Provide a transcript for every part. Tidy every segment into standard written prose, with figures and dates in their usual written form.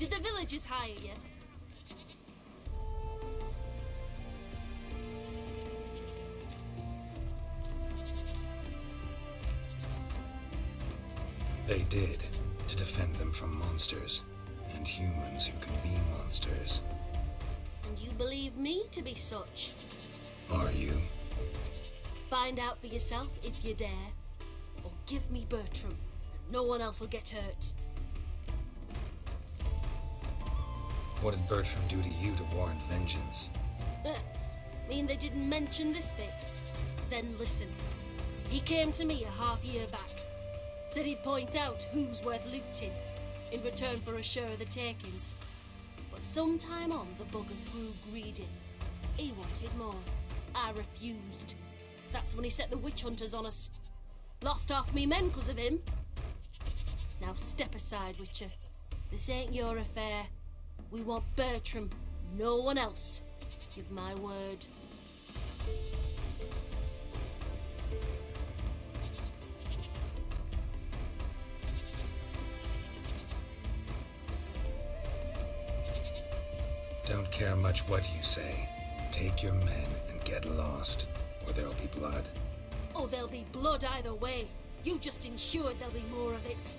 Did the villagers hire you? They did, to defend them from monsters, and humans who can be monsters. And you believe me to be such? Are you? Find out for yourself if you dare. Or give me Bertram, and no one else will get hurt. What did Bertram do to you to warrant vengeance? Mean they didn't mention this bit? Then listen. He came to me a half year back. Said he'd point out who's worth looting, in return for a share of the takings. But sometime on, the bugger grew greedy. He wanted more. I refused. That's when he set the witch hunters on us. Lost half me men 'cause of him. Now step aside, Witcher. This ain't your affair. We want Bertram, no one else. Give my word. Don't care much what you say. Take your men and get lost, or there'll be blood. Oh, there'll be blood either way. You just ensured there'll be more of it.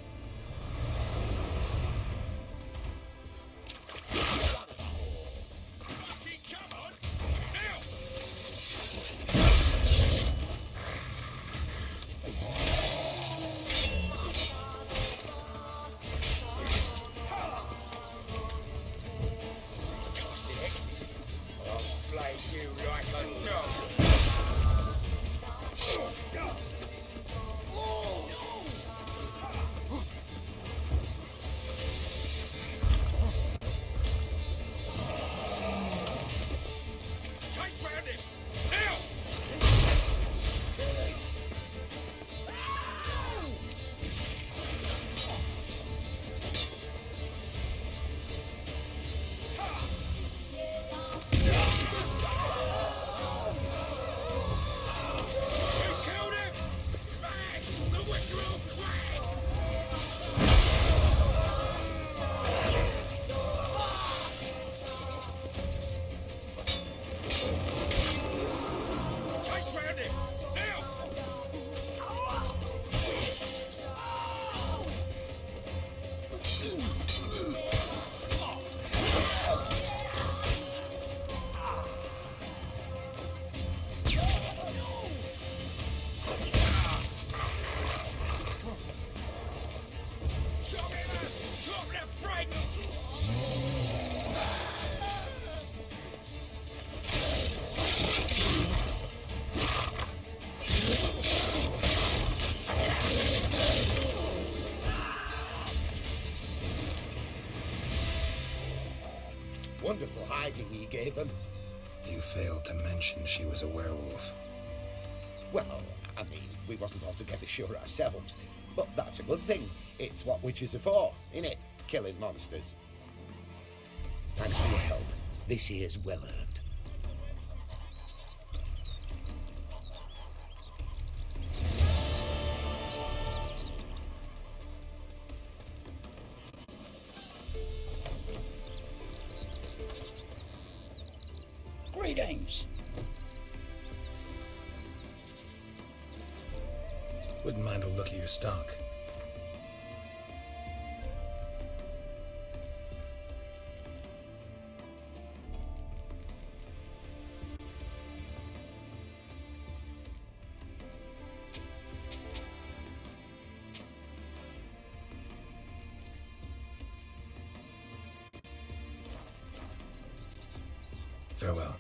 Wonderful hiding you gave them. You failed to mention she was a werewolf. Well, I mean, we wasn't altogether sure ourselves. But that's a good thing. It's what witches are for, innit? Killing monsters. Thanks for your help. This here's well earned. Greetings. Wouldn't mind a look at your stock. Farewell.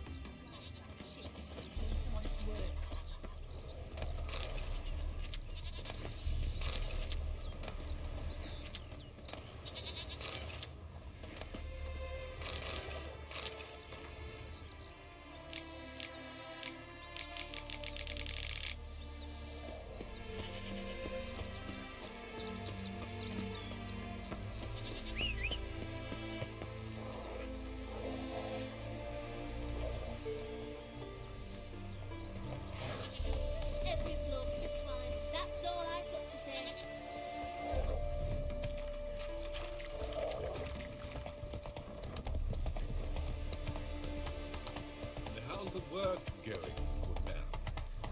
work going, good man?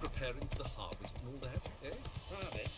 Preparing for the harvest and all that, eh? Harvest?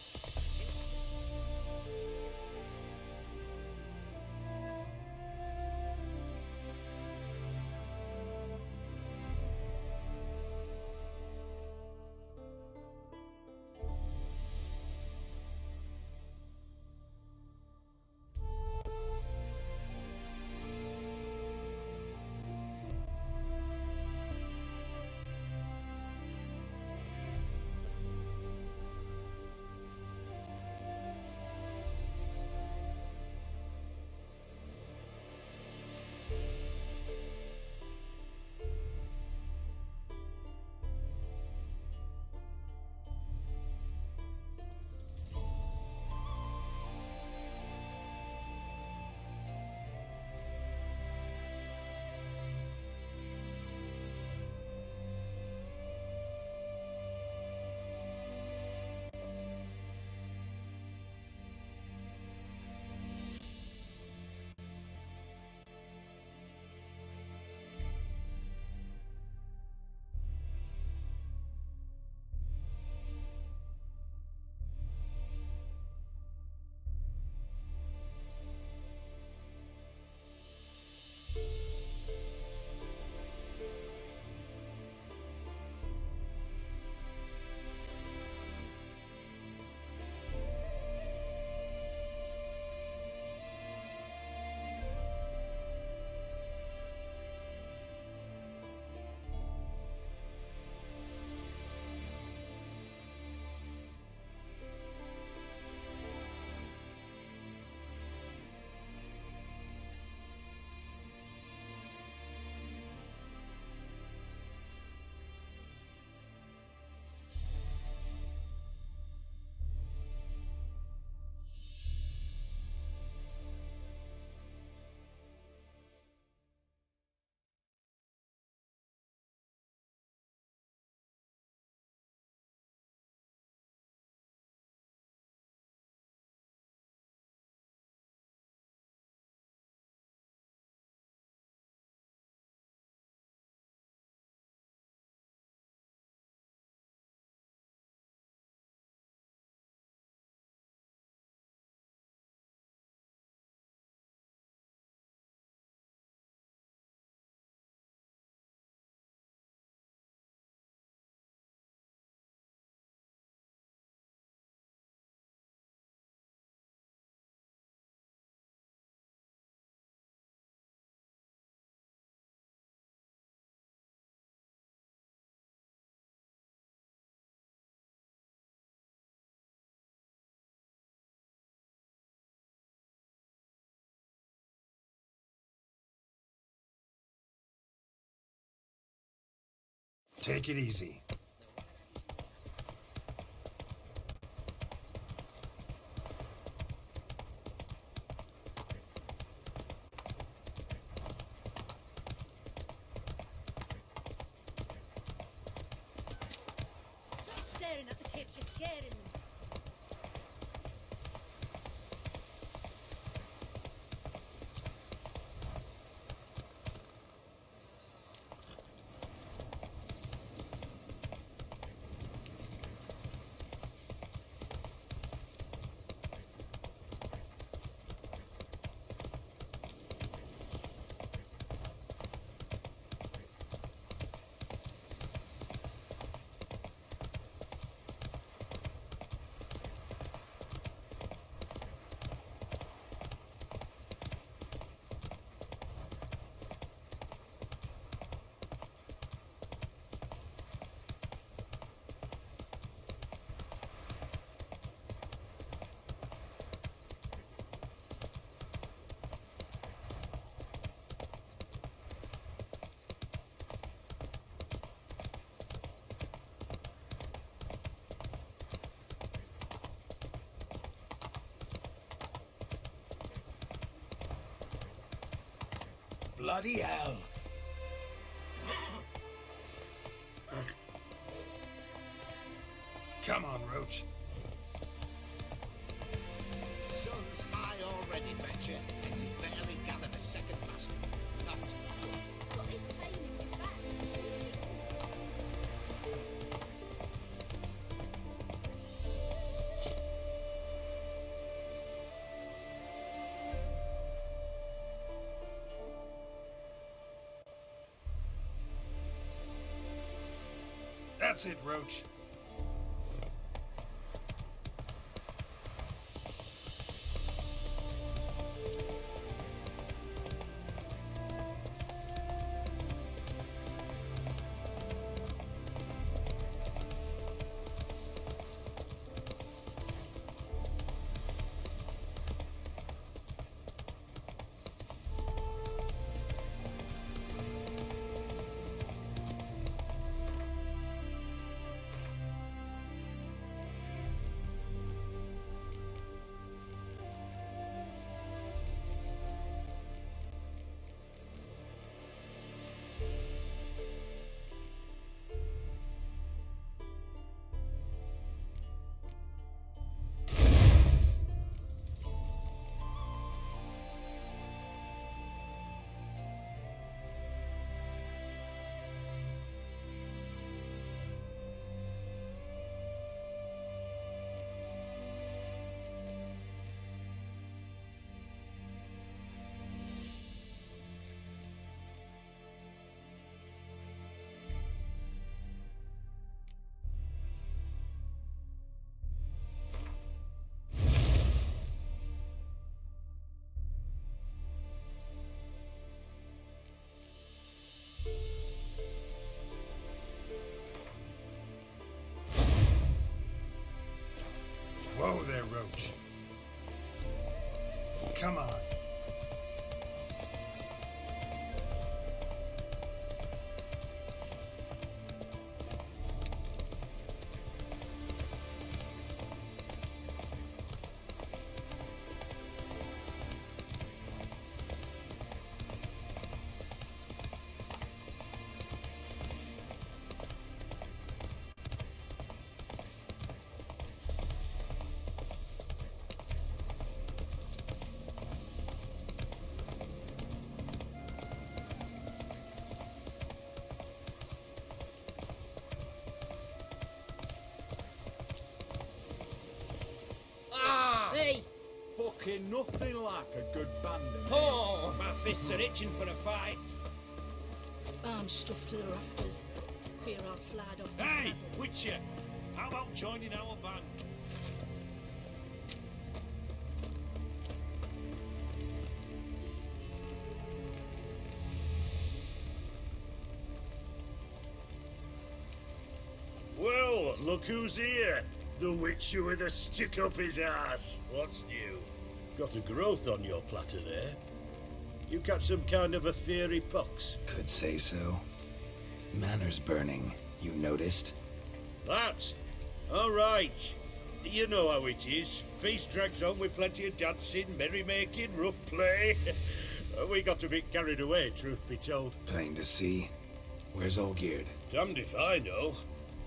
Take it easy. Stop staring at the kids, you're scaring them. Bloody hell! Come on, Roach. Sun's high already, betcha, and you barely gathered a second master. Not good. What is paining you back? That's it, Roach. Whoa there, Roach. Come on. Hey! Fucking nothing like a good band of Oh, my fists are itching for a fight. I'm stuffed to the rafters. Fear I'll slide off my Hey, saddle. Witcher, how about joining our band? Well, look who's here. The Witcher with a stick up his ass. What's new? Got a growth on your platter there. You catch some kind of a theory pox? Could say so. Manor's burning, you noticed? That? All right. You know how it is. Feast drags on with plenty of dancing, merrymaking, rough play. We got a bit carried away, truth be told. Plain to see. Where's Olgierd? Damned if I know.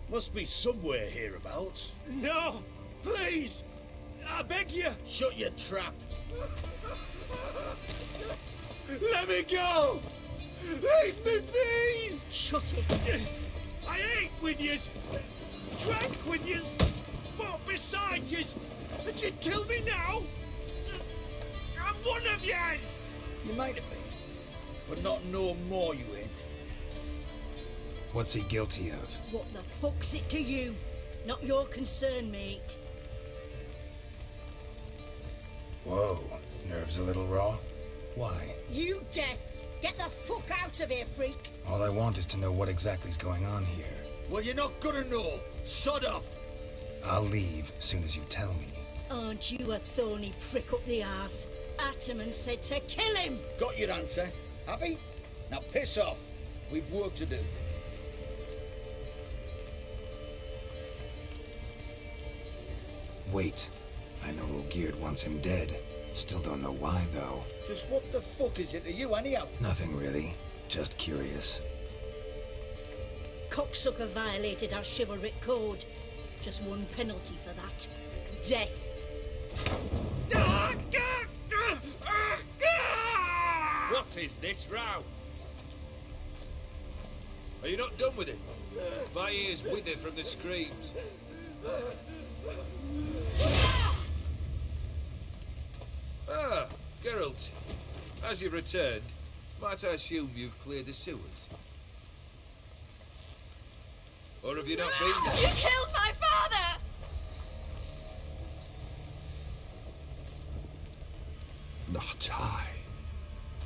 Must be somewhere hereabouts. No! Please! I beg you! Shut your trap. Let me go! Leave me be! Shut it! I ate with yous! Drank with yous! Fought beside yous! And you'd kill me now? I'm one of yous! You might have been, but not no more, you ain't. What's he guilty of? What the fuck's it to you? Not your concern, mate. Whoa, nerves a little raw? Why? You deaf! Get the fuck out of here, freak! All I want is to know what exactly is going on here. Well, you're not gonna know. Sod off. I'll leave soon as you tell me. Aren't you a thorny prick up the arse? Ataman said to kill him! Got your answer. Happy? Now piss off. We've work to do. Wait. I know Olgierd wants him dead. Still don't know why, though. Just what the fuck is it to you, anyhow? Nothing really. Just curious. Cocksucker violated our chivalric code. Just one penalty for that. Death. What is this row? Are you not done with it? My ears wither from the screams. Ah, Geralt. As you've returned, might I assume you've cleared the sewers? Or have you not been there? You killed my father! Not I.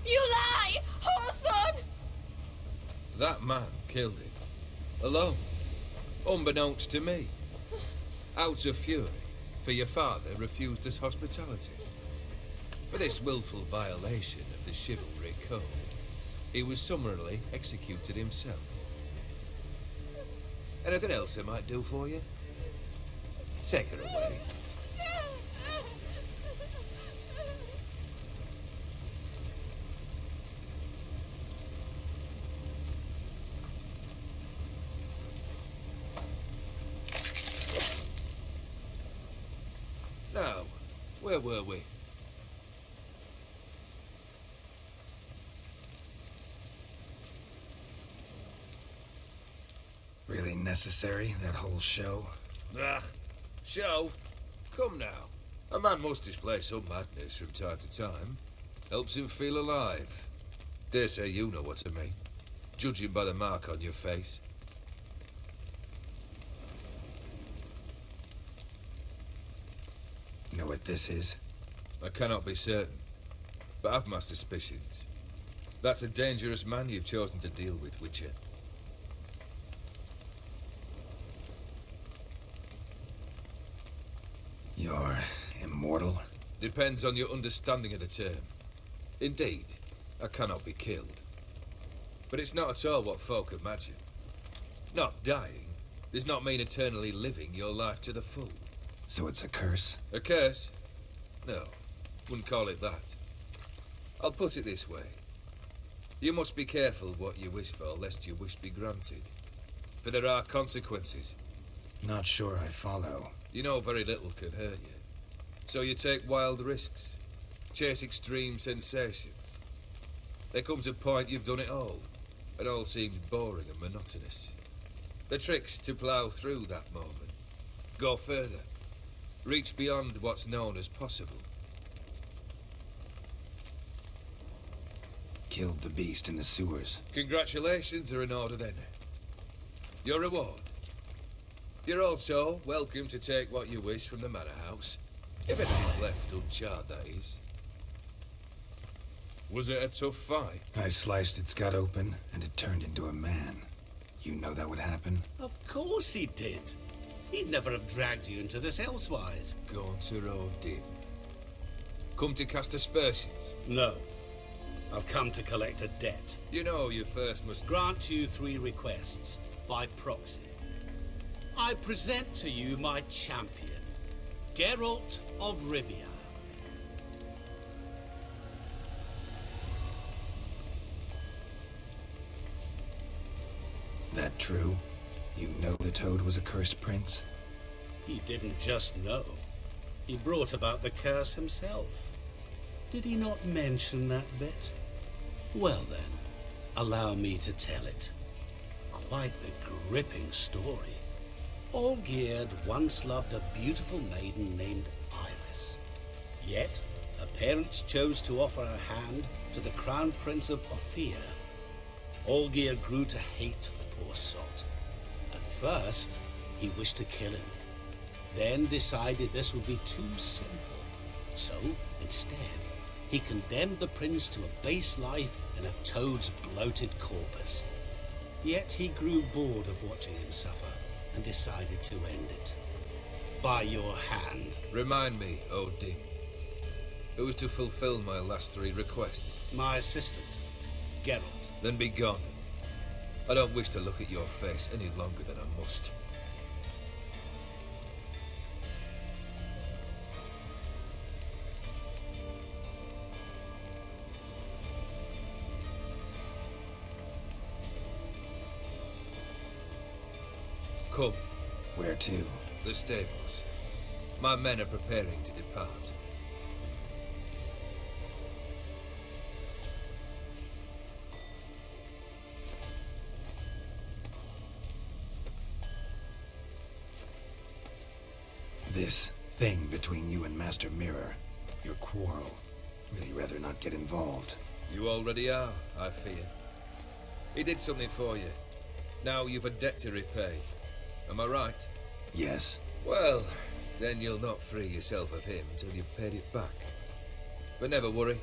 You lie! Whoreson! That man killed him. Alone. Unbeknownst to me. Out of fury, for your father refused us hospitality. For this willful violation of the chivalry code, he was summarily executed himself. Anything else I might do for you? Take her away. Now, where were we? Really necessary, that whole show? Ah, show? Come now. A man must display some madness from time to time. Helps him feel alive. Dare say you know what I mean. Judging by the mark on your face. Know what this is? I cannot be certain, but I've my suspicions. That's a dangerous man you've chosen to deal with, Witcher. You're immortal? Depends on your understanding of the term. Indeed, I cannot be killed. But it's not at all what folk imagine. Not dying does not mean eternally living your life to the full. So it's a curse? A curse? No, wouldn't call it that. I'll put it this way. You must be careful what you wish for, lest your wish be granted. For there are consequences. Not sure I follow. You know very little can hurt you. So you take wild risks. Chase extreme sensations. There comes a point you've done it all, and all seems boring and monotonous. The trick's to plough through that moment. Go further. Reach beyond what's known as possible. Killed the beast in the sewers. Congratulations are in order then. Your reward. You're also welcome to take what you wish from the manor house. If anything's left uncharred, that is. Was it a tough fight? I sliced its gut open, and it turned into a man. You know that would happen? Of course he did. He'd never have dragged you into this elsewise. Gaunter Odin. Come to cast aspersions? No. I've come to collect a debt. You know you first must... Grant you 3 requests, by proxy. I present to you my champion, Geralt of Rivia. That true? You know the Toad was a cursed prince? He didn't just know. He brought about the curse himself. Did he not mention that bit? Well then, allow me to tell it. Quite the gripping story. Olgierd once loved a beautiful maiden named Iris. Yet, her parents chose to offer her hand to the Crown Prince of Ophir. Olgierd grew to hate the poor sot. At first, he wished to kill him. Then decided this would be too simple. So, instead, he condemned the prince to a base life in a toad's bloated corpus. Yet he grew bored of watching him suffer and decided to end it. By your hand. Remind me, Odin. Who was to fulfill my last 3 requests? My assistant, Geralt. Then be gone. I don't wish to look at your face any longer than I must. Come. Where to? The stables. My men are preparing to depart. This thing between you and Master Mirror, your quarrel, really rather not get involved. You already are, I fear. He did something for you. Now you've a debt to repay. Am I right? Yes. Well, then you'll not free yourself of him until you've paid it back. But never worry.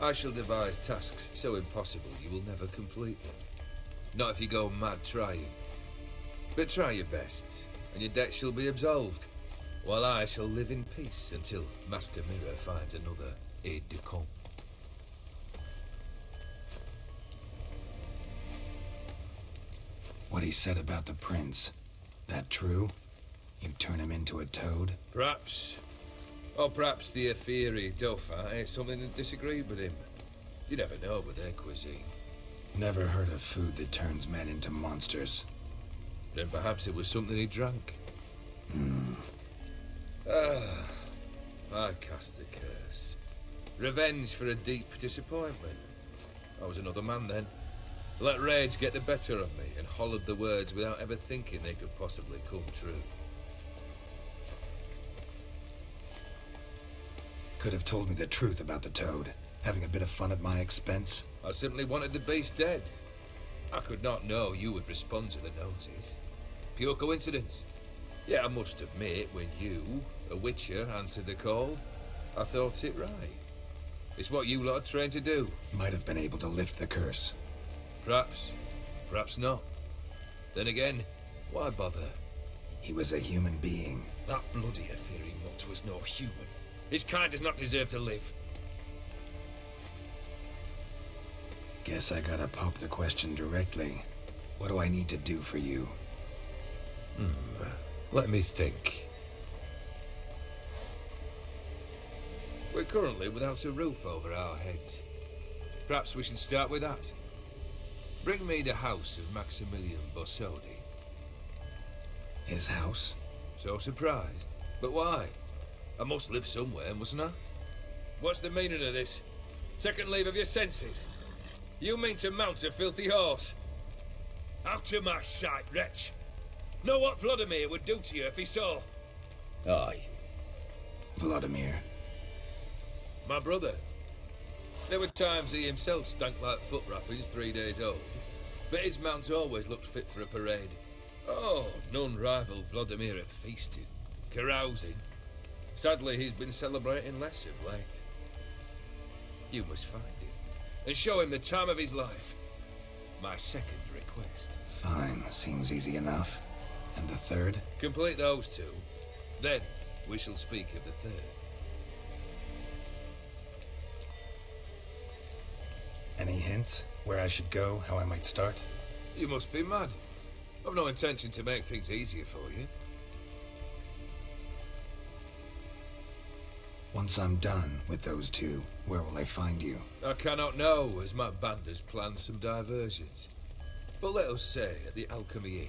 I shall devise tasks so impossible you will never complete them. Not if you go mad trying. But try your best, and your debt shall be absolved, while I shall live in peace until Master Mirror finds another aide-de-camp. What he said about the prince, that true? You turn him into a toad? Perhaps. Or perhaps the Aetheri Dauphin ate something that disagreed with him. You never know with their cuisine. Never heard of food that turns men into monsters. Then perhaps it was something he drank. I cast the curse. Revenge for a deep disappointment. I was another man then. Let rage get the better of me and hollered the words without ever thinking they could possibly come true. Could have told me the truth about the toad, having a bit of fun at my expense. I simply wanted the beast dead. I could not know you would respond to the notice. Pure coincidence. Yet I must admit, when you, a witcher, answered the call, I thought it right. It's what you lot are trained to do. Might have been able to lift the curse. Perhaps. Perhaps not. Then again, why bother? He was a human being. That bloody Aetheri mutt was no human. His kind does not deserve to live. Guess I gotta pop the question directly. What do I need to do for you? Let me think. We're currently without a roof over our heads. Perhaps we should start with that. Bring me the house of Maximilian Bossodi. His house? So surprised. But why? I must live somewhere, mustn't I? What's the meaning of this? Second leave of your senses? You mean to mount a filthy horse? Out of my sight, wretch! Know what Vladimir would do to you if he saw? Aye. Vladimir. My brother. There were times he himself stank like foot wrappings 3 days old, but his mount always looked fit for a parade. Oh, none rival Vladimir at feasting, carousing. Sadly, he's been celebrating less of late. You must find him, and show him the time of his life. My second request. Fine, seems easy enough. And the third? Complete those two, then we shall speak of the third. Any hints? Where I should go, how I might start? You must be mad. I've no intention to make things easier for you. Once I'm done with those two, where will I find you? I cannot know, as my band has planned some diversions. But let us say at the Alchemy Inn,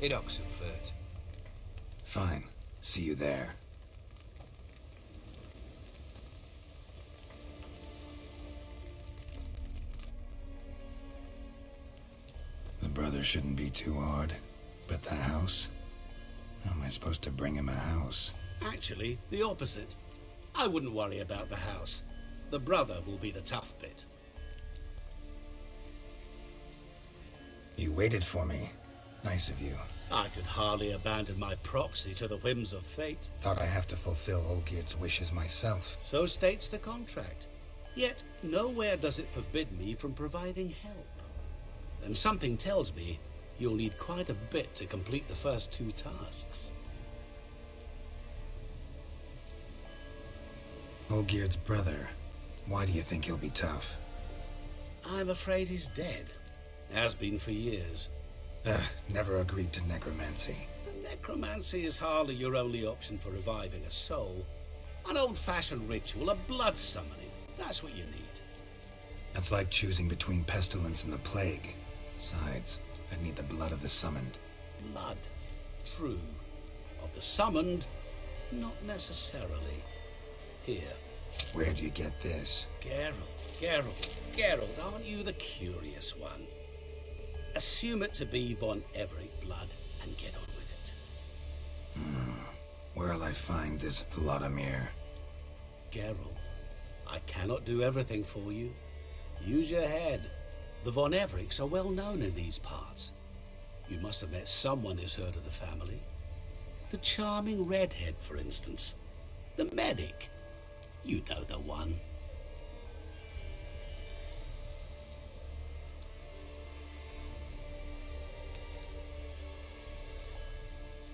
in Oxenfurt. Fine. See you there. The brother shouldn't be too hard. But the house? How am I supposed to bring him a house? Actually, the opposite. I wouldn't worry about the house. The brother will be the tough bit. You waited for me. Nice of you. I could hardly abandon my proxy to the whims of fate. Thought I have to fulfill Olgierd's wishes myself. So states the contract. Yet, nowhere does it forbid me from providing help. And something tells me you'll need quite a bit to complete the first two tasks. Olgierd's brother. Why do you think he'll be tough? I'm afraid he's dead. Has been for years. Never agreed to necromancy. Necromancy is hardly your only option for reviving a soul. An old-fashioned ritual, a blood summoning. That's what you need. That's like choosing between pestilence and the plague. Besides, I'd need the blood of the summoned. Blood. True. Of the summoned, not necessarily. Here. Where do you get this? Geralt, aren't you the curious one? Assume it to be von Everett blood and get on with it. Where'll I find this Vladimir? Geralt, I cannot do everything for you. Use your head. The von Evericks are well known in these parts. You must have met someone who's heard of the family. The charming redhead, for instance. The medic. You know the one.